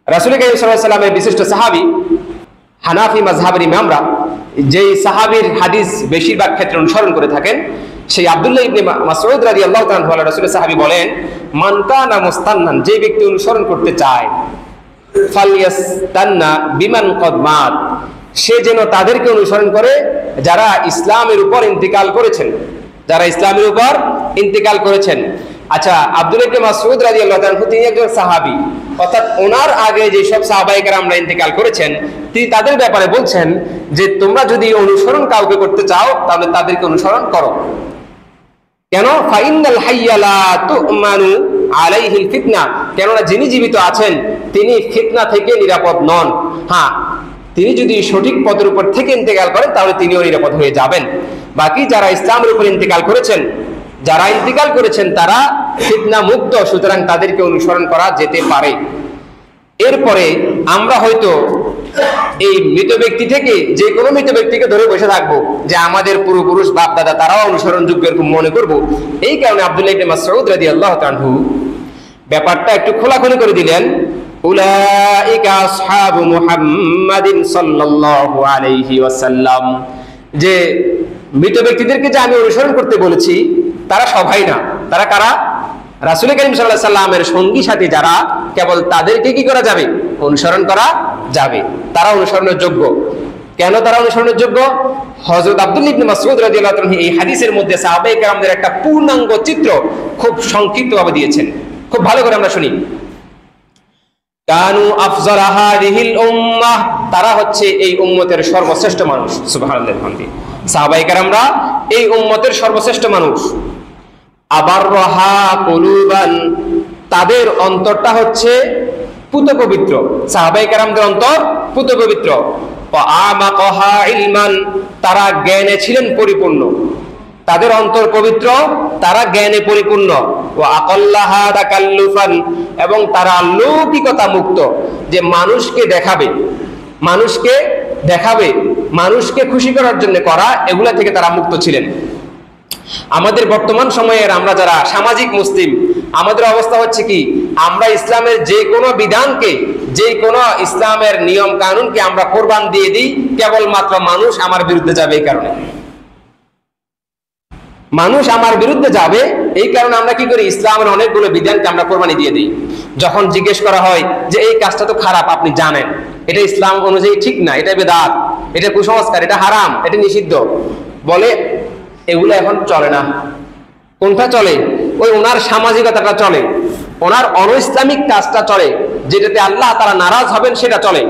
রাসূল করিম সাল্লাল্লাহু আলাইহি ওয়াসাল্লামের বিশিষ্ট সাহাবী হানাফি মাযহাবের ইমামরা যেই সাহাবীর হাদিস বেশিরভাগ ক্ষেত্রে অনুসরণ করে থাকেন, সেই আব্দুল্লাহ ইবনে মাসউদ রাদিয়াল্লাহু তাআলা আনহু রাসূলের সাহাবী বলেন, মান কানা মুস্তান্নান, যে ব্যক্তি অনুসরণ করতে চায়, ফালইয়াস্তান্না বিমান কদ মাত, সে যেন তাদেরকে অনুসরণ করে যারা ইসলামের উপর ইন্তিকাল করেছেন, যারা ইসলামের উপর ইন্তিকাল করেছেন। আচ্ছা, আব্দুল্লাহ ইবনে মাসউদ রাদিয়াল্লাহু তাআলা আনহু তিনি একজন সাহাবী, অর্থাৎ ওনার আগে যে সব সাহাবায়ে কেরামরা ইন্তিকাল করেছেন, তিনি তাদের ব্যাপারে বলছেন যে তোমরা যদি অনুসরণ কাউকে করতে চাও তাহলে তাদেরকে অনুসরণ করো। কেন? ফাইনাল হাইয়া লা তুমানু আলাইহিল ফিতনা, কেননা যিনি জীবিত আছেন তিনি ফিতনা থেকে নিরাপদ নন। হ্যাঁ, তিনি যদি সঠিক পথের উপর থেকে ইন্তেকাল করেন তাহলে তিনিও নিরাপদ হয়ে যাবেন। বাকি যারা ইসলামের উপর ইন্তেকাল করেছেন, যারা ইন্তেকাল করেছেন তারা ফিতনা মুক্ত, সুতরাং তাদেরকে অনুসরণ করা যেতে পারে। এরপরে আমরা হয়তো এই মৃত ব্যক্তি থেকে যে কোনো মৃত ব্যক্তিকে ধরে বসে থাকবো যে আমাদের পূর্বপুরুষ বাপ দাদা তারাও অনুসরণযোগ্য এরকম মনে করব। এই কারণে আব্দুল্লাহ ইবনে মাসউদ রাদিয়াল্লাহু তাআলা আনহু ব্যাপারটা একটু খোলাখুলি করে দিলেন। উলাইকা আসহাবু মুহাম্মাদিন সাল্লাল্লাহু আলাইহি ওয়াসাল্লাম, যে মৃত ব্যক্তিদেরকে যে আমি অনুসরণ করতে বলেছি তারা সবাই না, তারা কারা? রাসূল করিম সাল্লাল্লাহু আলাইহি ওয়াসাল্লামের সঙ্গী সাথী যারা, কেবল তাদেরকে কি করা যাবে? অনুসরণ করা যাবে, তারা অনুসরণের যোগ্য। কেন তারা অনুসরণের যোগ্য? হযরত আব্দুল্লাহ ইবনে মাসউদ রাদিয়াল্লাহু তাআলা এই হাদিসের মধ্যে সাহাবায়ে কেরামদের একটা পূর্ণাঙ্গ চিত্র খুব সংক্ষিপ্তভাবে দিয়েছেন, খুব ভালো করে আমরা শুনি। কানু আফজালা হাযিহিল উম্মাহ, তারা হচ্ছে এই উম্মতের সর্বশ্রেষ্ঠ মানুষ। সুবহানাল্লাহি ওয়া বিহামদিহি, সাহাবায়ে কেরামরা এই উম্মতের সর্বশ্রেষ্ঠ মানুষ। আবাররাহা কুলুবান, তাদের অন্তরটা হচ্ছে পুত পবিত্র, সাহাবায়ে কেরামদের অন্তর পুত পবিত্র। ওয়া আমাকাহা ইলমান, তারা জ্ঞানে ছিলেন পরিপূর্ণ, তাদের অন্তর পবিত্র, তারা জ্ঞানে পরিপূর্ণ। ওয়া আকাল্লাহা তাকাল্লুফান, এবং তারা লৌকিকতা মুক্ত, যে মানুষকে দেখাবে, মানুষকে দেখাবে, মানুষকে খুশি করার জন্য করা, এগুলা থেকে তারা মুক্ত ছিলেন। আমাদের বর্তমান সময়ের আমরা যারা সামাজিক মুসলিম, আমাদের অবস্থা হচ্ছে কি, আমরা ইসলামের যে কোনো বিধানকে, যে কোনো ইসলামের নিয়ম কানুনকে আমরা কোরবান দিয়ে দিই কেবলমাত্র মানুষ আমার বিরুদ্ধে যাবে এই কারণে। মানুষ আমার বিরুদ্ধে যাবে এই কারণে আমরা কি করি? ইসলামের অনেকগুলো বিধানকে আমরা কোরবানি দিয়ে দিই। যখন জিজ্ঞেস করা হয় যে এই কাজটা তো খারাপ, আপনি জানেন এটা ইসলাম অনুযায়ী ঠিক না, এটা বিদআত, এটা কুসংস্কার, এটা হারাম, এটা নিষিদ্ধ, বলে এগুলো এখন চলে না। কোনটা চলে? ওই ওনার সামাজিকতাটা চলে, ওনার অনইসলামিক কাজটা চলে, যেটাতে আল্লাহ তাআলা নারাজ হবেন সেটা চলে,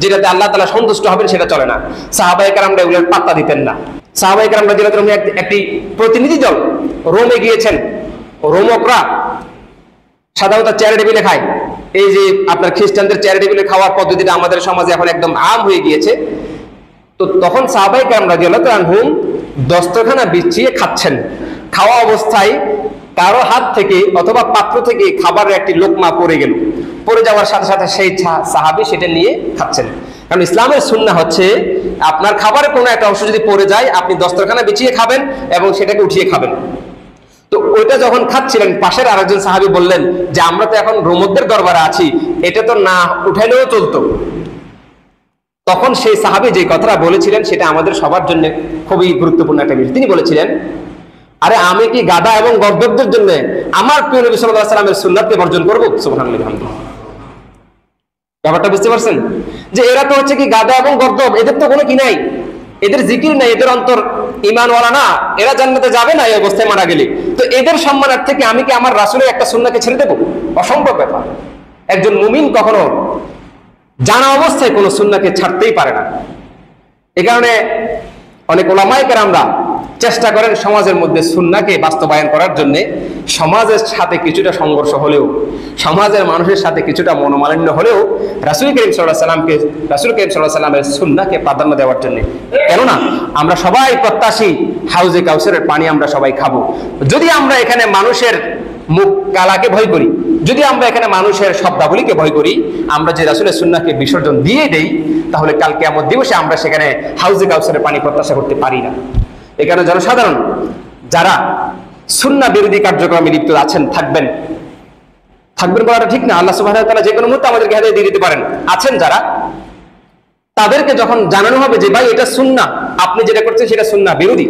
যেটাতে আল্লাহ তাআলা সন্তুষ্ট হবেন সেটা চলে না। সাহাবায়ে কেরামরা এগুলোর পাত্তা দিতেন না। সাহাবায়ে কেরাম রাদিয়াল্লাহু তাআলা একটি প্রতিনিধি দল রোমে গিয়েছেন। রোমকরা সাধারণত চেয়ার টেবিলে খায়। এই যে আপনার খ্রিস্টানদের চেয়ার টেবিলে খাওয়ার পদ্ধতিটা আমাদের সমাজে এখন একদম আম হয়ে গিয়েছে। তো তখন সাহাবায়ে কেরাম রাদিয়াল্লাহু তাআলা আনহুম দস্তরখানা বিছিয়ে খাচ্ছেন। খাওয়া অবস্থায় কারো হাত থেকে অথবা পাত্র থেকে খাবারের একটি লোকমা পড়ে গেল, পড়ে যাওয়ার সাথে সাথে সেই সাহাবী সেটা নিয়ে খাচ্ছেন। কারণ ইসলামের সুন্নাহ হচ্ছে আপনার খাবারের কোনো একটা অংশ যদি পড়ে যায় আপনি দস্তরখানা বিছিয়ে খাবেন এবং সেটাকে উঠিয়ে খাবেন। তো ওইটা যখন খাচ্ছিলেন পাশের আরেকজন সাহাবী বললেন যে আমরা তো এখন রোমকদের দরবারে আছি, এটা তো না উঠাইলেও চলতো। তখন সেই সাহাবী যে কথাটা বলেছিলেন সেটা আমাদের সবার জন্য খুবই গুরুত্বপূর্ণ একটা বিষয়। তিনি বলেছিলেন, আরে আমি কি গাধা এবং গর্দভদের জন্য আমার প্রিয় নবী সাল্লাল্লাহু আলাইহি ওয়াসাল্লামের সুন্নাতকে বর্জন করব? সুবহানাল্লাহি ওয়া বিহামদিহি। ব্যাপারটা বুঝতে পারছেন যে এরা তো হচ্ছে কি গাধা এবং গর্দভ, এদের তো কোনো কি নাই, এদের জিকির নাই, এদের অন্তর ঈমানওয়ালা না, এরা জান্নাতে যাবে না এই অবস্থায় মারা গেলে। তো এদের সম্মানের থেকে আমি কি আমার রাসূলের একটা সুন্নাহকে ছেড়ে দেব? অসম্ভব ব্যাপার। একজন মুমিন কখনো জানা অবস্থায় কোনো সুন্নাহকে ছাড়তেই পারে না। এই কারণে অনেক উলামায়ে কেরামরা চেষ্টা করেন সমাজের মধ্যে সুন্নাহকে বাস্তবায়ন করার জন্য। সমাজের সাথে কিছুটা সংঘর্ষ হলেও, সমাজের মানুষের সাথে কিছুটা মনোমালিন্য হলেও রাসূল করিম সাল্লাল্লাহু আলাইহি ওয়াসাল্লামের সুন্নাহকে প্রাধান্য দেওয়ার জন্য। কেননা আমরা সবাই প্রত্যাশী হাউজে কাউসারের পানি আমরা সবাই খাবো। যদি আমরা এখানে মানুষের মুখ কালাকে ভয় করি, যদি আমরা এখানে মানুষের শব্দাবলীকে ভয় করি, আমরা যে রাসূলের সুন্নাহকে বিসর্জন দিয়ে দেই, তাহলে কাল কিয়ামত দিবসে আমরা সেখানে হাউজে কাউসারের পানি প্রত্যাশা করতে পারি না। এই কারণে জনসাধারণ যারা সুন্নাহ বিরোধী কার্যক্রমে লিপ্ত আছেন থাকবেন, থাকবেন বলাটা ঠিক না। আল্লাহ সুবহানাহু ওয়া তাআলা যে কোনো মুহূর্তে আমাদেরকে হেদায়েত দিয়ে দিতে পারেন। আছেন যারা, তাদেরকে যখন জানানো হবে যে ভাই এটা সুন্নাহ, আপনি যেটা করছেন সেটা সুন্নাহ বিরোধী,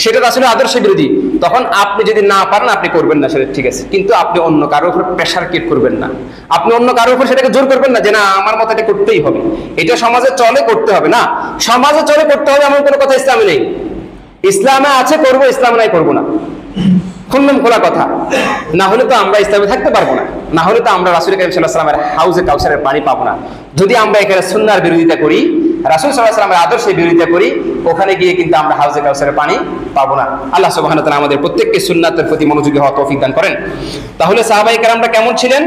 সেটা আসলে আদর্শ বিরোধী, তখন আপনি যদি না পারেন আপনি করবেন না, সেটা ঠিক আছে, কিন্তু আপনি অন্য কারোর উপর প্রেশার ক্রিয়েট করবেন না, আপনি অন্য কারোর উপর সেটাকে জোর করবেন না যে না আমার মত এটা করতেই হবে, এটা সমাজে চলে করতে হবে না। সমাজে চলে করতে হবে এমন কোনো কথা ইসলামে নেই। ইসলামে আছে করবো, ইসলামে নাই করবো না, খুললাম খোলা কথা। না হলে তো আমরা ইসলামে থাকতে পারবো না, না হলে তো আমরা রাসূল কারীম সাল্লাল্লাহু আলাইহি ওয়াসাল্লামের হাউজে কাউসারের পানি পাবো না। যদি আমরা এখানে সুন্নাহর বিরোধিতা করি, রাসূল সাল্লাল্লাহু আলাইহি ওয়াসাল্লামের আদর্শের বিরোধিতা করি, ওখানে গিয়ে কিন্তু আমরা হাউজে কাউসারের পানি পাবো না। আল্লাহ সুবহানাহু ওয়া তাআলা আমাদের প্রত্যেককে সুন্নাতের প্রতি মনোযোগী হওয়ার তৌফিক দান করেন। তাহলে সাহাবায়ে কেরামরা কেমন ছিলেন?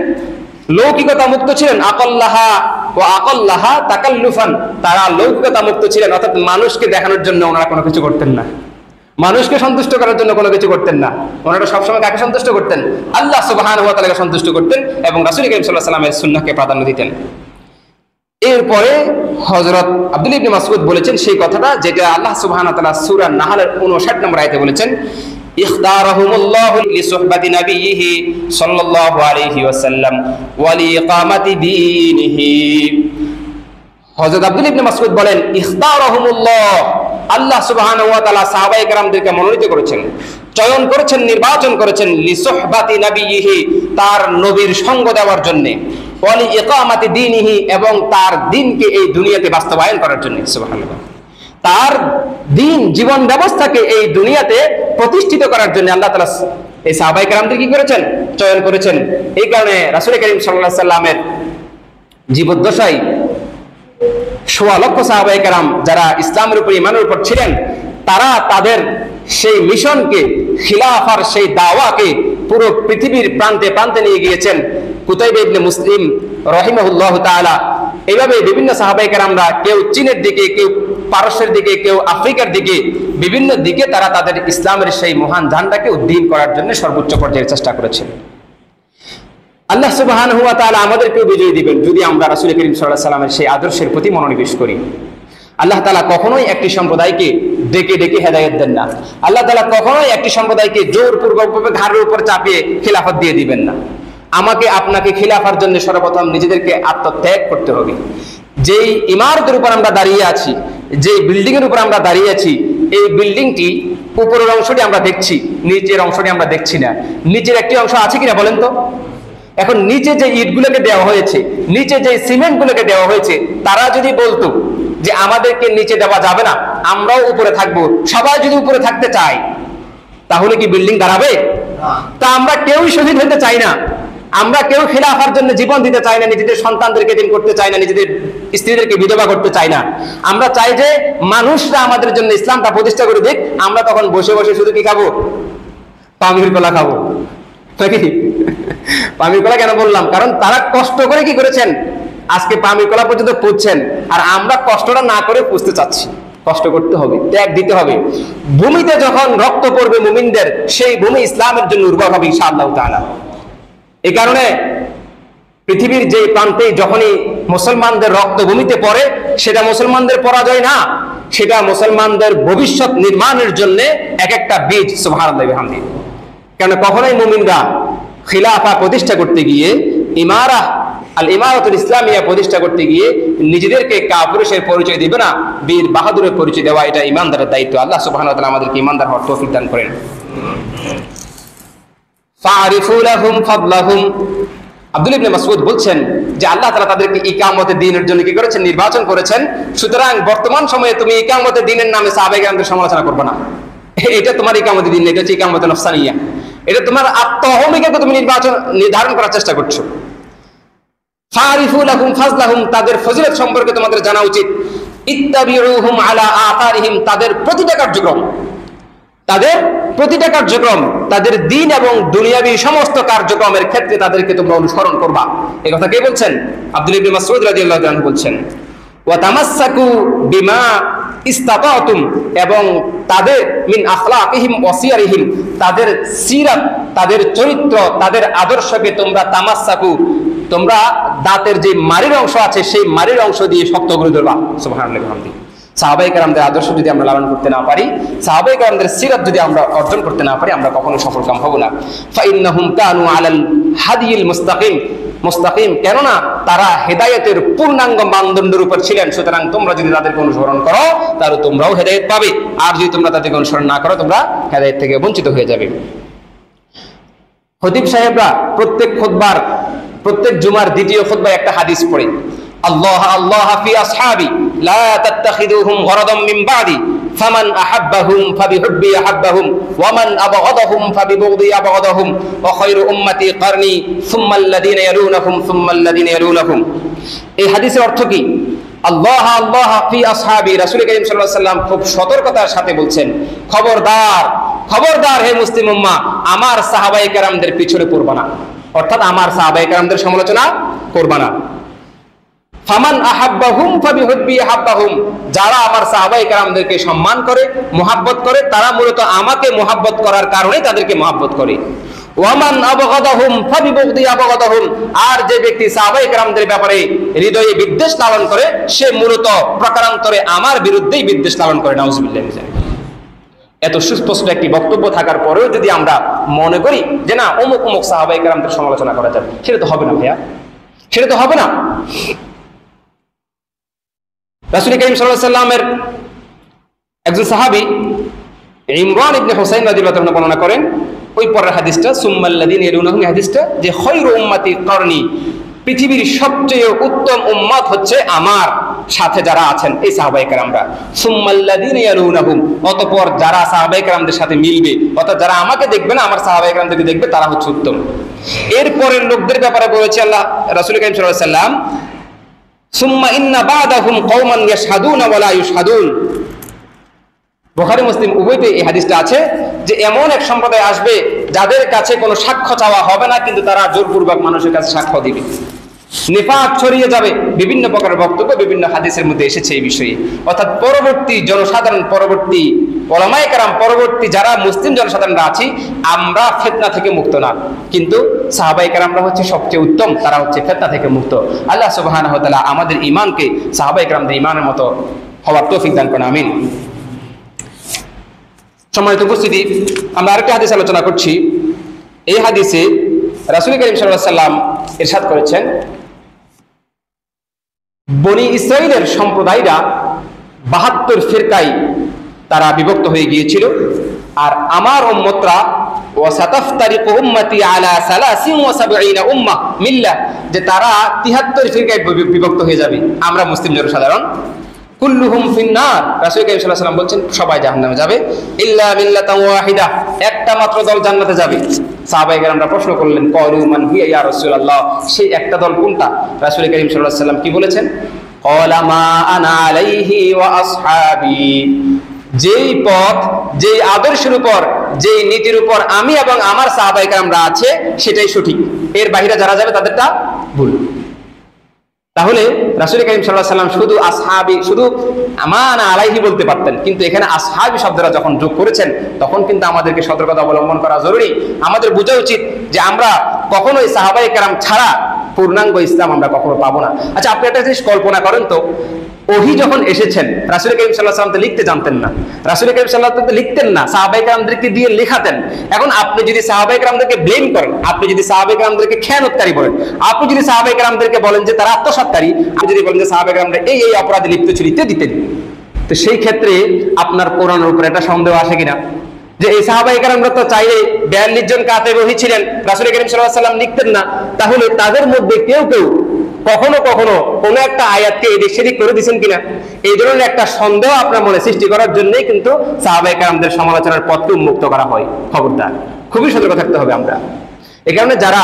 লৌকিকতা মুক্ত ছিলেন। আকাল্লাহা ওয়া আকাল্লাহা তাকাল্লুফান, তারা লৌকিকতা মুক্ত ছিলেন, অর্থাৎ মানুষকে দেখানোর জন্য ওনারা কোনো কিছু করতেন না, মানুষকে সন্তুষ্ট করার জন্য কোনো কিছু করতেন না। ওনারা সবসময় কাকে সন্তুষ্ট করতেন? আল্লাহ সুবহানাহু ওয়া তাআলাকে সন্তুষ্ট করতেন এবং রাসূল কারীম সাল্লাল্লাহু আলাইহি ওয়াসাল্লামের সুন্নাহকে প্রাধান্য দিতেন। এরপরে হযরত আব্দুল্লাহ ইবনে মাসউদ বলেছেন সেই কথাটা যেটা আল্লাহ সুবহানাহু ওয়া তাআলা সূরা নাহলের 59 নম্বর আয়াতে বলেছেন, ইখতারাহুমুল্লাহু লিসুহবাতি নাবিয়্যিহি সাল্লাল্লাহু আলাইহি ওয়াসাল্লাম ওয়া লিইকামাতি দীনিহি। হযরত আব্দুল্লাহ ইবনে মাসউদ বলেন, ইখতারাহুমুল্লাহ, আল্লাহ সুবহানাহু ওয়া তাআলা সাহাবায়ে কেরামদেরকে মনোনীত করেছেন, চয়ন করেছেন, নির্বাচন করেছেন, লিসুহবাতি নাবিয়্যিহি, তার নবীর সঙ্গ দেওয়ার জন্য, ওয়া লিইকামাতি দীনিহি, এবং তার দ্বীনকে এই দুনিয়াতে বাস্তবায়ন করার জন্য। সুবহানাল্লাহ, তার দ্বীন জীবন ব্যবস্থাকে এই দুনিয়াতে প্রতিষ্ঠিত করার জন্য আল্লাহ তাআলা এই সাহাবায়ে কেরামদের কি করেছেন? চয়ন করেছেন। এই কারণে রাসূল কারীম সাল্লাল্লাহু আলাইহি সাল্লামের জীবদ্দশায় ১৬ লক্ষ সাহাবায়ে কেরাম যারা ইসলামের উপর ঈমানের উপর ছিলেন, তারা তাদের সেই মিশনকে, খিলাফার সেই দাওয়াকে পুরো পৃথিবীর প্রান্তে প্রান্তে নিয়ে গিয়েছেন। কুতাইবা ইবনে মুসলিম রাহিমাহুল্লাহু তাআলা এইভাবে বিভিন্ন সাহাবায়ে কেরামরা কেউ চীনের দিকে, কেউ পারস্যের দিকে, কেউ আফ্রিকার দিকে, বিভিন্ন দিকে তারা তাদের ইসলামের সেই মহান ঝান্ডাকে উদ্দীন করার জন্য সর্বোচ্চ পর্যায়ে চেষ্টা করেছেন। আল্লাহ সুবহানাহু ওয়া তাআলা আমাদেরকেও বিজয় দিবেন যদি আমরা রাসূল কারীম সাল্লাল্লাহু আলাইহি ওয়াসাল্লামের সেই আদর্শের প্রতি মনোনিবেশ করি। আল্লাহ তাআলা কখনোই একটি সম্প্রদায়কে ডেকে ডেকে হেদায়েত দেন না। আল্লাহ তাআলা কখনোই একটি সম্প্রদায়কে জোরপূর্বকভাবে ঘাড়ের উপর চাপিয়ে খিলাফত দিয়ে দিবেন না। আমাকে আপনাকে খিলাফার জন্য সর্বপ্রথম নিজেদেরকে আত্মত্যাগ করতে হবে। যেই ইমারতের উপর আমরা দাঁড়িয়ে আছি, যে বিল্ডিং এর উপর আমরা দাঁড়িয়ে আছি, এই বিল্ডিংটি উপরের অংশটি আমরা দেখছি, নিচের অংশটি আমরা দেখছি না। নিচের একটি অংশ আছে কিনা বলেন তো? এখন নিচে যে ইটগুলোকে দেওয়া হয়েছে, নিচে যে সিমেন্টগুলোকে দেওয়া হয়েছে, তারা যদি বলতো যে আমাদেরকে নিচে দেওয়া যাবে না, আমরাও উপরে থাকবো, সবাই যদি উপরে থাকতে চায়, তাহলে কি বিল্ডিং দাঁড়াবে? তা আমরা কেউই শহীদ হতে চাই না, আমরা কেউ খিলাফার জন্য জীবন দিতে চাই না, নিজেদের সন্তানদেরকে দিন করতে চাই না, নিজেদের স্ত্রীদেরকে বিধবা করতে চাই না। আমরা চাই যে মানুষরা আমাদের জন্য ইসলামটা প্রতিষ্ঠা করে দিক, আমরা তখন বসে বসে শুধু কি খাবো? পামির কলা খাবো, নাকি? পামির কলা কেন বললাম? কারণ তারা কষ্ট করে কি করেছেন, আজকে পামির কলা পর্যন্ত পুঁতছেন, আর আমরা কষ্টটা না করে পুঁততে চাচ্ছি। কষ্ট করতে হবে, ত্যাগ দিতে হবে। ভূমিতে যখন রক্ত পড়বে মুমিনদের, সেই ভূমি ইসলামের জন্য উর্বর হবে ইনশাআল্লাহ তাআলা। এই কারণে পৃথিবীর যে প্রান্তে যখনই মুসলমানদের রক্ত ভূমিতে পড়ে, সেটা মুসলমানদের পরাজয় না, সেটা মুসলমানদের ভবিষ্যৎ নির্মাণের জন্য এক একটা বীজ। সুবহানাল্লাহি ওয়া বিহামদিহি। কারণ কখনোই মুমিনরা খিলাফা প্রতিষ্ঠা করতে গিয়ে, ইমারাতুল ইসলামিয়া প্রতিষ্ঠা করতে গিয়ে নিজেদেরকে কাপুরুষের পরিচয় দিবে না, বীর বাহাদুরের পরিচয় দেওয়া এটা ইমানদারের দায়িত্ব। আল্লাহ সুবহানাহু ওয়া তাআলা আমাদেরকে ইমানদার হওয়ার তৌফিক দান করেন। ফারিফু লাহুম ফাদলাহুম। আব্দুল্লাহ ইবনে মাসউদ বলছেন যে আল্লাহ তাআলা তাদেরকে ইকামতে দ্বীনের জন্য কি করেছেন? নির্বাচন করেছেন। সুতরাং বর্তমান সময়ে তুমি ইকামতে দ্বীনের নামে সাহাবায়ে কেরামদের সমালোচনা করবে না। এটা তোমার ইকামতে দ্বীন, এটা হচ্ছে ইকামতে নফসানিয়া। এটা তোমার আত্মহমিকাকে তুমি নির্ধারণ করার চেষ্টা করছো। ফারিফু লাহুম ফাজলাহুম, তাদের ফজিলত সম্পর্কে তোমাদের জানা উচিত। ইত্তাবিউহুম আলা আতারিহিম, তাদের প্রতিটা কার্যক্রম, তাদের দ্বীন এবং দুনিয়াবী সমস্ত কার্যক্রমের ক্ষেত্রে তাদেরকে তোমরা অনুসরণ করবা। এই কথা কে বলছেন? আব্দুল্লাহ ইবনে মাসউদ রাদিয়াল্লাহু আনহু বলছেন। ওয়া তামাসসাকু বিমা ইস্তাতাতুম, এবং তাদের মিন আখলাকিহিম ওয়া সিয়ারিহিম, তাদের সিরাত, তাদের চরিত্র, তাদের আদর্শকে তোমরা তামাসসাকু, তোমরা দাঁতের যে মারির অংশ আছে সেই মারির অংশ দিয়ে শক্ত করে ধরবা। সুবহানাল্লাহি ওয়া বিহামদিহি। সাহাবায়ে কেরামদের আদর্শ যদি আমরা লালন করতে না পারি, সাহাবায়ে কেরামদের সিরাত যদি আমরা অর্জন করতে না পারি, আমরা কখনো সফলকাম হব না। ফাইন্নাহুম কানু আলাল হাদিয়িল মুস্তাকিম, কেননা তারা হেদায়েতের পূর্ণাঙ্গ মানদণ্ডের উপর ছিলেন। সুতরাং তোমরা যদি তাদেরকে অনুসরণ করো তাহলে তোমরাও হেদায়েত পাবে, আর যদি তোমরা তাদেরকে অনুসরণ না করো তোমরা হেদায়েত থেকে বঞ্চিত হয়ে যাবে। খতিব সাহেবরা প্রত্যেক জুমার দ্বিতীয় খুতবায় একটা হাদিস পড়ে, আল্লাহ আল্লাহ ফি আসহাবি লা তাত্তাখিদুহুম গরাদাম মিন বাদি ফামান আহাব্বাহুম ফাবিহুব্বি আহাব্বাহুম ওয়া মান আবগাদাহুম ফাবিবুগদি আবগাদাহুম ওয়া খায়রু উম্মতি কারনি সুম্মা আল্লাযিনা ইয়ালুনাহুম সুম্মা আল্লাযিনা ইয়ালুনাহুম। এই হাদিসের অর্থ কি? আল্লাহ আল্লাহ ফি আসহাবি, রাসূল কারীম সাল্লাল্লাহু আলাইহি ওয়াসাল্লাম খুব সতর্কতার সাথে বলছেন, খবরদার খবরদার হে মুসলিম উম্মাহ, আমার সাহাবায়ে কেরামদের পিছনে পড়বা না, অর্থাৎ আমার সাহাবায়ে কেরামদের সমালোচনা করবা না। ফামান আহাব্বাহুম ফাবিহুব্বি আহাব্বাহুম, যারা আমার সাহাবায়ে কেরামদেরকে সম্মান করে, মুহাব্বত করে, তারা মূলত আমাকে মুহাব্বত করার কারণেই তাদেরকে মুহাব্বত করে। ওয়ামান আবগাদাহুম ফাবিবুগদি আবগাদাহুম, আর যে ব্যক্তি সাহাবায়ে কেরামদের ব্যাপারে হৃদয়ে বিদ্বেষ লালন করে, সে মূলত প্রকারান্তরে আমার বিরুদ্ধেই বিদ্বেষ লালন করে। নাউজুবিল্লাহ। এত সুস্পষ্ট একটি বক্তব্য থাকার পরেও যদি আমরা মনে করি যে না অমুক অমুক সাহাবায়ে কেরামদের সমালোচনা করা যাবে, সেটা তো হবে না ভাইয়া, সেটা তো হবে না। রাসূল কারীম সাল্লাল্লাহু আলাইহি ওয়াসাল্লামের একজন সাহাবী ইমরান ইবনে হুসাইন রাদিয়াল্লাহু তাআলা বর্ণনা করেন, ওই পরের হাদিসটা সুম্মাল্লাযিনা ইয়ালুনাহুম, হাদিসটা যে খায়রু উম্মতি কারনি, পৃথিবীর সবচেয়ে উত্তম উম্মত হচ্ছে আমার সাথে যারা আছেন এই সাহাবায়ে কেরামরা। সুম্মাল্লাযিনা ইয়ালুনাহুম, অতঃপর যারা সাহাবায়ে কেরামদের সাথে মিলবে, অর্থাৎ যারা আমাকে দেখবে না আমার সাহাবায়ে কেরামদেরকে দেখবে, তারা হচ্ছে উত্তম। এরপরের লোকদের ব্যাপারে বলেছে আল্লাহ রাসূল কারীম সাল্লাল্লাহু আলাইহি ওয়াসাল্লাম, সুম্মা ইন্না বা'দাহুম কওমান ইয়াশহাদুনা ওয়া লা ইউশহাদুন। বুখারী মুসলিম উভয়তে এই হাদিসটা আছে যে এমন এক সম্প্রদায় আসবে যাদের কাছে কোনো সাক্ষ্য চাওয়া হবে না, কিন্তু তারা জোরপূর্বক মানুষের কাছে সাক্ষ্য দিবে। নিফাক ছড়িয়ে যাবে, বিভিন্ন প্রকারের বক্তব্য বিভিন্ন হাদিসের মধ্যে এসেছে এই বিষয়ে। অর্থাৎ পরবর্তী জনসাধারণ, পরবর্তী উলামায়ে কেরাম, পরবর্তী যারা মুসলিম জনসাধারণরা আছি, আমরা ফিতনা থেকে মুক্ত না, কিন্তু সাহাবায়ে কেরামরা হচ্ছে সবচেয়ে উত্তম, তারা হচ্ছে ফিতনা থেকে মুক্ত। আল্লাহ সুবহানাহু ওয়া তাআলা আমাদের ঈমানকে সাহাবায়ে কেরামদের ঈমানের মতো হওয়ার তৌফিক দান করুন, আমিন। সম্মানিত উপস্থিতি, আমরা আরেকটা হাদিস আলোচনা করছি। এই হাদিসে রাসূল কারীম সাল্লাল্লাহু আলাইহি ওয়াসাল্লাম ইরশাদ করেছেন, বনি ইসরাইলের সম্প্রদায়রা 72 ফিরকায় তারা বিভক্ত হয়ে গিয়েছিল, আর আমার উম্মতরা ওয়াসাতাফতারিকু উম্মতি আলা 73 উম্মাহ মিল্লাহ, যে তারা 73 ফিরকায় বিভক্ত হয়ে যাবে। আমরা মুসলিম জনসাধারণ কুল্লুহুম ফিন্নার, রাসূল কারীম সাল্লাল্লাহু আলাইহি ওয়াসাল্লাম বলছেন সবাই জাহান্নামে যাবে, ইল্লা মিল্লাতান ওয়াহিদা, একটা মাত্র দল জান্নাতে যাবে। সাহাবায়ে কেরামরা প্রশ্ন করলেন, ক্বালু মান হিয়া ইয়া রাসূলুল্লাহ, সেই একটা দল কোনটা? রাসূল কারীম সাল্লাল্লাহু আলাইহি ওয়াসাল্লাম কি বলেছেন? ক্বালা মা আনা আলাইহি ওয়া আসহাবি, যেই পথ, যেই আদর্শের উপর, যেই নীতির উপর আমি এবং আমার সাহাবায়ে কেরামরা আছে সেটাই সঠিক, এর বাইরে যারা যাবে তাদেরটা ভুল। তাহলে রাসূল কারীম সাল্লাল্লাহু আলাইহি ওয়াসাল্লাম শুধু আসহাবি, শুধু আমানা আলাইহি বলতে পারতেন, কিন্তু এখানে আসহাবি শব্দটা যখন যোগ করেছেন তখন কিন্তু আমাদেরকে সতর্কতা অবলম্বন করা জরুরি। আমাদের বোঝা উচিত যে আমরা কখনোই সাহাবায়ে কেরাম ছাড়া পূর্ণাঙ্গ ইসলাম আমরা কখনো পাবো না। আচ্ছা, আপনি একটা জিনিস কল্পনা করেন তো, ওহী যখন এসেছেন রাসূল কারীম সাল্লাল্লাহু আলাইহি ওয়াসাল্লাম তো লিখতে জানতেন না, রাসূল কারীম সাল্লাল্লাহু আলাইহি ওয়াসাল্লাম লিখতেন না, সাহাবায়ে কেরামদেরকে দিয়ে লেখাতেন। এখন আপনি যদি সাহাবায়ে কেরামদেরকে ব্লেম করেন, আপনি যদি সাহাবায়ে কেরামদেরকে খেয়ানতকারী বলেন, আপনি যদি সাহাবায়ে কেরামদেরকে বলেন যে তারা আত্মসাৎকারী, আপনি যদি বলেন যে সাহাবায়ে কেরামরা এই এই অপরাধে লিপ্ত ছিল দিতেন, তো সেই ক্ষেত্রে আপনার কোরআনের উপর একটা সন্দেহ আসে কিনা যে এই সাহাবায়ে কেরামরা তো চাইলে 42 জন কাতেব ওহী ছিলেন, রাসূল কারীম সাল্লাল্লাহু আলাইহি ওয়াসাল্লাম লিখতেন না, তাহলে তাদের মধ্যে কেউ কেউ কখনো কখনো কোন একটা আয়াতকে এদিক সেদিক করে দিয়েছেন কিনা, এই ধরনের একটা সন্দেহ আপনার মনে সৃষ্টি করার জন্যই কিন্তু সাহাবায়ে কেরামদের সমালোচনার পথকে উন্মুক্ত করা হয়। খবরদার, খুবই সতর্ক থাকতে হবে আমরা। এই কারণে যারা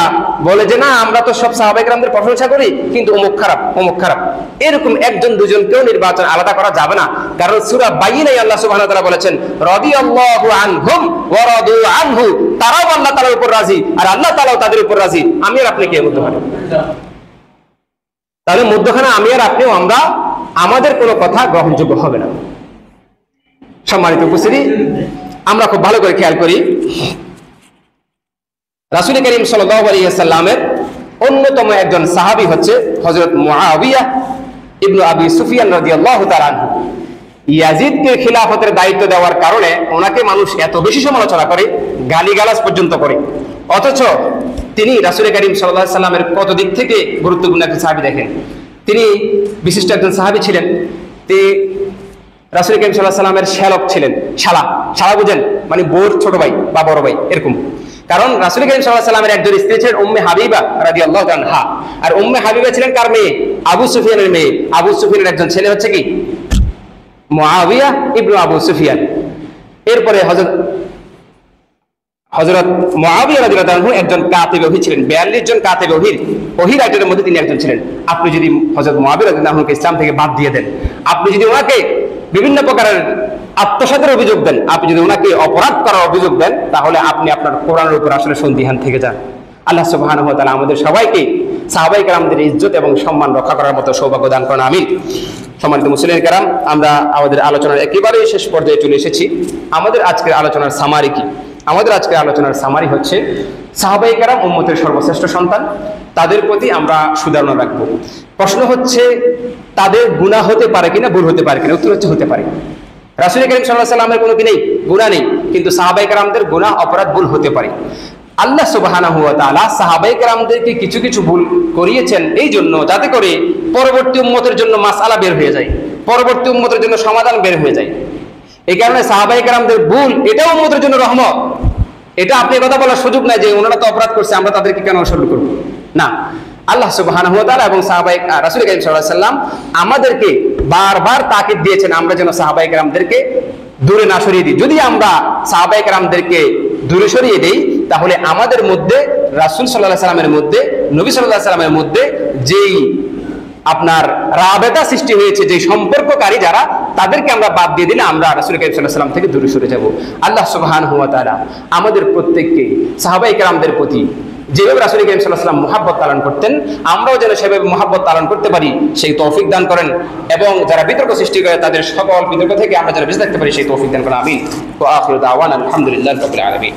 বলে যে না আমরা তো সব সাহাবায়ে কেরামদের প্রশংসা করি কিন্তু অমুক খারাপ অমুক খারাপ, এরকম একজন দুজনকেও নির্বাচন আলাদা করা যাবে না। কারণ সূরা বাইয়িনায় আল্লাহ সুবহানাহু ওয়া তাআলা বলেছেন, রাদিয়াল্লাহু আনহুম ওয়া রাদু আনহু, তারাও আল্লাহ তাআলার উপর রাজি আর আল্লাহ তাআলাও তাদের উপর রাজি। আমি আর আপনি কে বলতে পারি? তাহলে মধ্যখানে আমি আর আপনিও আমরা, আমাদের কোনো কথা গ্রহণযোগ্য হবে না। সম্মানিত উপস্থিতি, আমরা খুব ভালো করে খেয়াল করি, রাসূল কারীম সাল্লাল্লাহু আলাইহি ওয়াসাল্লামের অন্যতম একজন সাহাবী হচ্ছে হযরত মুআবিয়া ইবনে আবি সুফিয়ান রাদিয়াল্লাহু তাআলা আনহু। ইয়াজিদকে খিলাফতের দায়িত্ব দেওয়ার কারণে ওনাকে মানুষ এত বেশি সমালোচনা করে, গালিগালাজ পর্যন্ত করে, অথচ তিনি রাসূল করিম সাল্লাল্লাহু আলাইহি সাল্লামের কত দিক থেকে গুরুত্বপূর্ণ একজন সাহাবী। দেখেন, তিনি বিশিষ্ট একজন সাহাবী ছিলেন। তিনি রাসূল করিম সাল্লাল্লাহু আলাইহি সাল্লামের শ্যালক ছিলেন। শালা বুঝেন, মানে বউর ছোট ভাই বা বড় ভাই এরকম। কারণ রাসূল করিম সাল্লাল্লাহু আলাইহি সাল্লামের একজন স্ত্রী ছিলেন উম্মে হাবিবা রাদিয়াল্লাহু আনহা, আর উম্মে হাবিবা ছিলেন কার মেয়ে? আবু সুফিয়ানের মেয়ে। আবু সুফিয়ানের একজন ছেলে হচ্ছে কি? মুআবিয়া ইবনে আবু সুফিয়ান। এরপরে হযরত মুআবিয়া রাদিয়াল্লাহু আনহু একজন কাতিব ওহী ছিলেন। 42 জন কাতিব ওহী রাইটারের মধ্যে তিনি একজন ছিলেন। আপনি যদি হযরত মুআবিয়া রাদিয়াল্লাহু আনহুকে ইসলাম থেকে বাদ দিয়ে দেন, আপনি যদি ওনাকে বিভিন্ন প্রকারের আত্মসাতের অভিযোগ দেন, আপনি যদি ওনাকে অপরাধ করার অভিযোগ দেন, তাহলে আপনি আপনার কোরআনের উপর আসলে সন্দিহান থেকে যান। আল্লাহ সুবহানাহু ওয়া তাআলা আমাদের সবাইকে সাহাবায়ে কেরামদের ইজ্জত এবং সম্মান রক্ষা করার মতো সৌভাগ্য দান করুন, আমিন। সম্মানিত মুসলিম কেরাম, আমরা আমাদের আলোচনার একেবারে শেষ পর্যায়ে চলে এসেছি। আমাদের আজকের আলোচনার সামারি কি? আমাদের আজকের আলোচনার সামারি হচ্ছে সাহাবায়ে কেরাম উম্মতের সর্বশ্রেষ্ঠ সন্তান, তাদের প্রতি আমরা সুধারণা রাখবো। প্রশ্ন হচ্ছে তাদের গুনাহ হতে পারে কিনা, ভুল হতে পারে কিনা? উত্তর হচ্ছে হতে পারে। রাসূল করিম সাল্লাল্লাহু আলাইহি সাল্লামের কোনো কি নেই? গুনাহ নেই, কিন্তু সাহাবায়ে কেরামদের গুনাহ, অপরাধ, ভুল হতে পারে। আল্লাহ সুবহানাহু ওয়া তাআলা সাহাবায়ে কেরামদেরকে কিছু কিছু ভুল করিয়েছেন এই জন্য, যাতে করে পরবর্তী উম্মতের জন্য মাসআলা বের হয়ে যায়, পরবর্তী উম্মতের জন্য সমাধান বের হয়ে যায়। এই কারণে সাহাবায়ে কেরামদের ভুল এটাও উম্মতের জন্য রহমত। এটা আপনি কথা বলার সুযোগ নাই যে ওনারা তো অপরাধ করছে, আমরা তাদেরকে কেন অনুসরণ করব না। আল্লাহ সুবহানাহু ওয়া তাআলা এবং রাসূল করিম সাল্লাল্লাহু আলাইহি সাল্লাম আমাদেরকে বারবার তাকিদ দিয়েছেন আমরা যেন সাহাবায়ে কেরামদেরকে দূরে না সরিয়ে দিই। যদি আমরা সাহাবায়ে কেরামদেরকে দূরে সরিয়ে দেই, তাহলে আমাদের মধ্যে রাসূল সাল্লাল্লাহু আলাইহি সাল্লামের মধ্যে, নবী সাল্লাল্লাহু আলাইহি সাল্লামের মধ্যে যেই আপনার রাবেতা সৃষ্টি হয়েছে, যে সম্পর্ককারী যারা, তাদেরকে আমরা বাদ দিয়ে দিলে আমরা রাসূল করিম সাল্লাল্লাহু আলাইহি সাল্লাম থেকে দূরে সরে যাব। আল্লাহ সুবহানাহু ওয়া তাআলা আমাদের প্রত্যেককে সাহাবায়ে কেরামদের প্রতি যেভাবে রাসূল করিম সাল্লাল্লাহু আলাইহি ওয়াসাল্লাম মুহাব্বত পালন করতেন, আমরাও যেন সেভাবে মুহাব্বত পালন করতে পারি, সেই তৌফিক দান করেন। এবং যারা বিতর্ক সৃষ্টি করে তাদের সকল বিতর্ক থেকে আমরা যেন বেঁচে থাকতে পারি, সেই তৌফিক দান করেন, আমিন। ওয়া আখিরু দাওয়ানা আলহামদুলিল্লাহি রাব্বিল আলামিন।